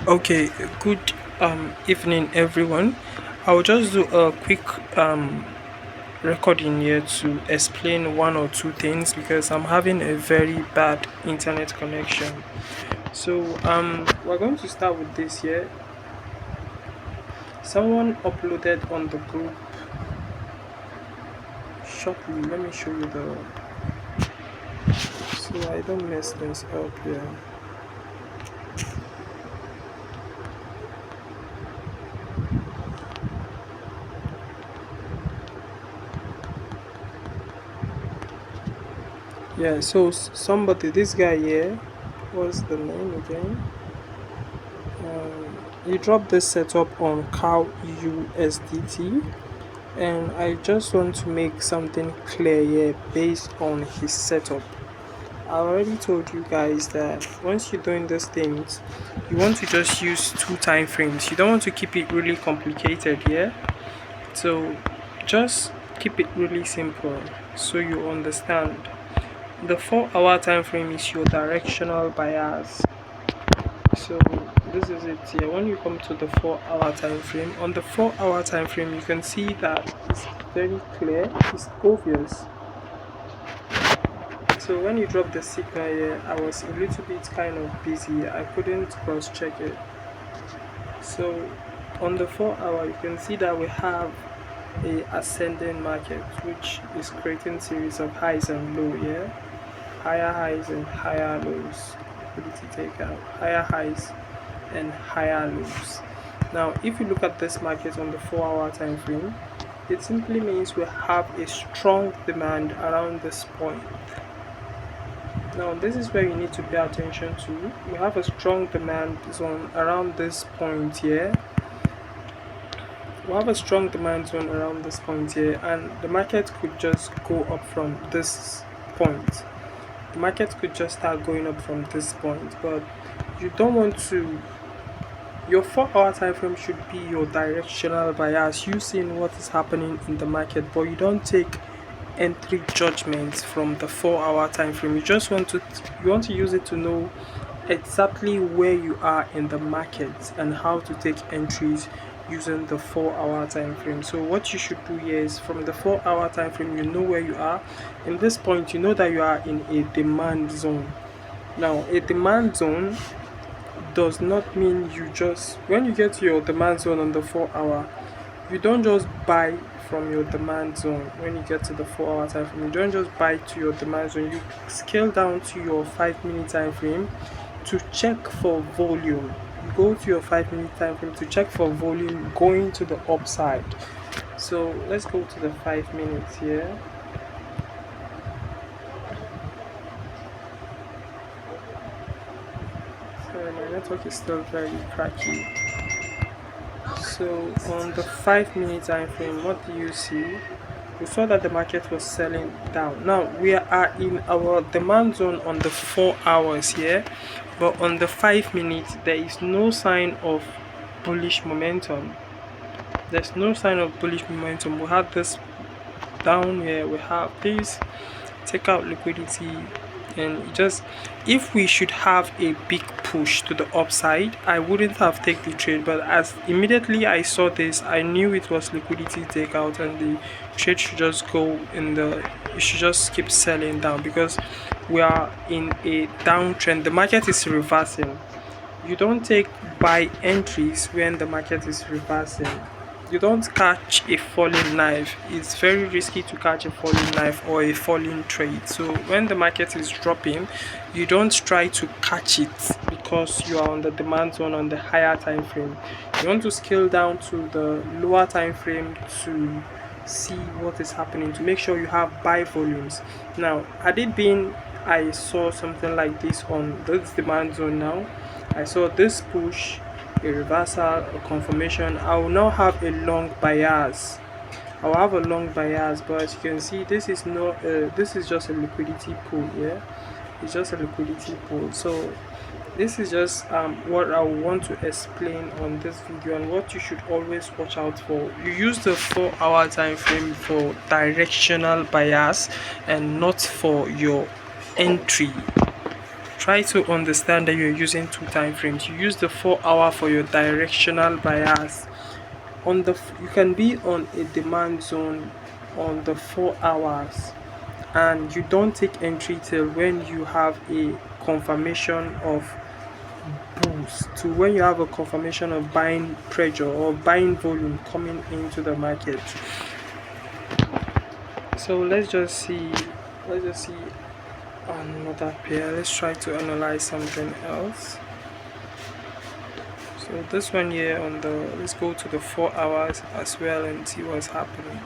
Okay, good evening, everyone. I'll just do a quick recording here to explain one or two things because I'm having a very bad internet connection. So, we're going to start with this here. Someone uploaded on the group shortly. Let me show you the so I don't mess this up here. Yeah, so somebody, this guy here, what's the name again? He dropped this setup on cow USDT, and I just want to make something clear here based on his setup. I already told you guys that once you're doing these things, you want to just use two time frames. You don't want to keep it really complicated here. So just keep it really simple so you understand. The 4 hour time frame is your directional bias. So this is it here. When you come to the 4 hour time frame, on the 4 hour time frame you can see that it's very clear, it's obvious. So when you drop the signal here, I was a little bit kind of busy, I couldn't cross check it. So on the 4 hour you can see that we have a ascending market which is creating series of highs and low here, higher highs and higher lows, liquidity takeout, higher highs and higher lows. Now if you look at this market on the 4 hour time frame, it simply means we have a strong demand around this point. Now this is where you need to pay attention to. We have a strong demand zone around this point here. We have a strong demand zone around this point here, and the market could just go up from this point. The market could just start going up from this point, but you don't want to. Your 4 hour time frame should be your directional bias, you seeing what is happening in the market, but you don't take entry judgments from the 4 hour time frame. You want to use it to know exactly where you are in the market and how to take entries using the 4 hour time frame. So what you should do here is from the 4 hour time frame, you know where you are. In this point, you know that you are in a demand zone. Now a demand zone does not mean you just, when you get to your demand zone on the 4 hour, you don't just buy from your demand zone. When you get to the 4 hour time frame, you don't just buy to your demand zone, you scale down to your 5 minute time frame to check for volume. You go to your 5 minute time frame to check for volume going to the upside. So let's go to the 5 minutes here. Sorry, my network is still very cracky. So on the 5 minute time frame, what do you see? We saw that the market was selling down. Now we are in our demand zone on the 4 hours here, but on the 5 minutes there is no sign of bullish momentum. There's no sign of bullish momentum. We have this down here, we have this, take out liquidity, and just, if we should have a big push to the upside, I wouldn't have taken the trade, but as immediately I saw this, I knew it was liquidity takeout and the trade should just go in the, you should just keep selling down because we are in a downtrend. The market is reversing. You don't take buy entries when the market is reversing. You don't catch a falling knife. It's very risky to catch a falling knife or a falling trade. So when the market is dropping, you don't try to catch it because you are on the demand zone on the higher time frame. You want to scale down to the lower time frame to see what is happening, to make sure you have buy volumes. Now had it been I saw something like this on this demand zone, now I saw this push, a reversal, a confirmation, I will now have a long bias. I will have a long bias, but as you can see, this is not this is just a liquidity pool. Yeah, it's just a liquidity pool. So this is just what I want to explain on this video and what you should always watch out for. You use the 4 hour time frame for directional bias and not for your entry. try to understand that you're using 2 time frames. You use the 4-hour for your directional bias. You can be on a demand zone on the 4 hours, and you don't take entry till when you have a confirmation of boost, to when you have a confirmation of buying pressure or buying volume coming into the market. So let's just see another pair. Let's try to analyze something else. So this one here let's go to the 4 hours as well and see what's happening.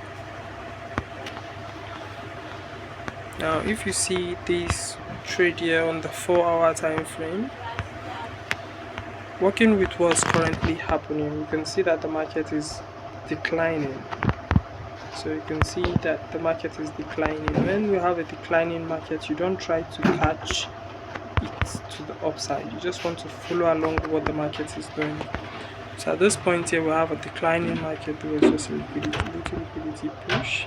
Now if you see this trade here on the 4-hour time frame, working with what's currently happening, you can see that the market is declining. So you can see that the market is declining. When you have a declining market, you don't try to catch it to the upside. You just want to follow along what the market is doing. So at this point here, we have a declining market. There was just a little liquidity push.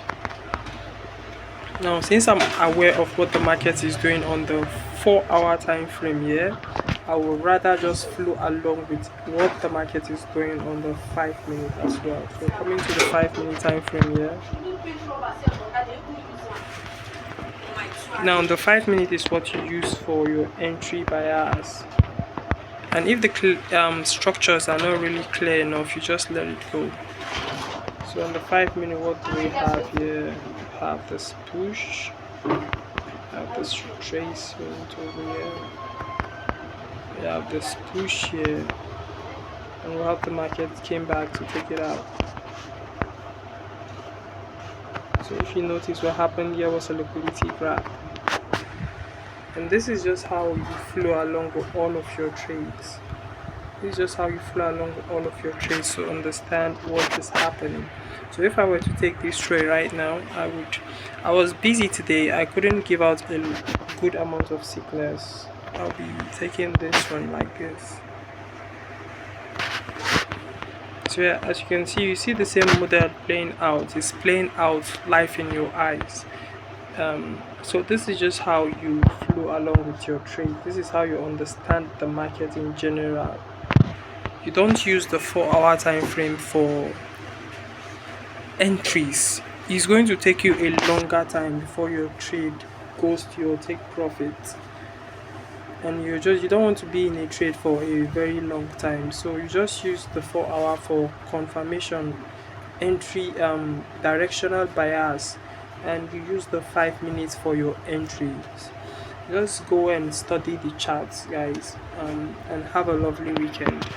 Now, since I'm aware of what the market is doing on the 4-hour time frame here, I would rather just flow along with what the market is doing on the 5-minute as well. So coming to the 5-minute time frame here. Now the 5-minute is what you use for your entry bias. And if the structures are not really clear enough, you just let it go. So on the 5-minute, what do we have here? We have this push, we have this trace over here, we have this push here, and we have the market came back to take it out. So if you notice, what happened here was a liquidity grab. And this is just how you flow along with all of your trades. This is just how you flow along with all of your trades to understand what is happening. So if I were to take this trade right now, I was busy today. I couldn't give out a good amount of signals. I'll be taking this one like this. So yeah, as you can see, you see the same model playing out. It's playing out live in your eyes. So this is just how you flow along with your trade. This is how you understand the market in general. You don't use the 4-hour time frame for entries. It's going to take you a longer time before your trade goes to your take profit, and you don't want to be in a trade for a very long time. So you just use the 4-hour for confirmation, entry, directional bias, and you use the 5 minutes for your entries. Just go and study the charts, guys, and have a lovely weekend.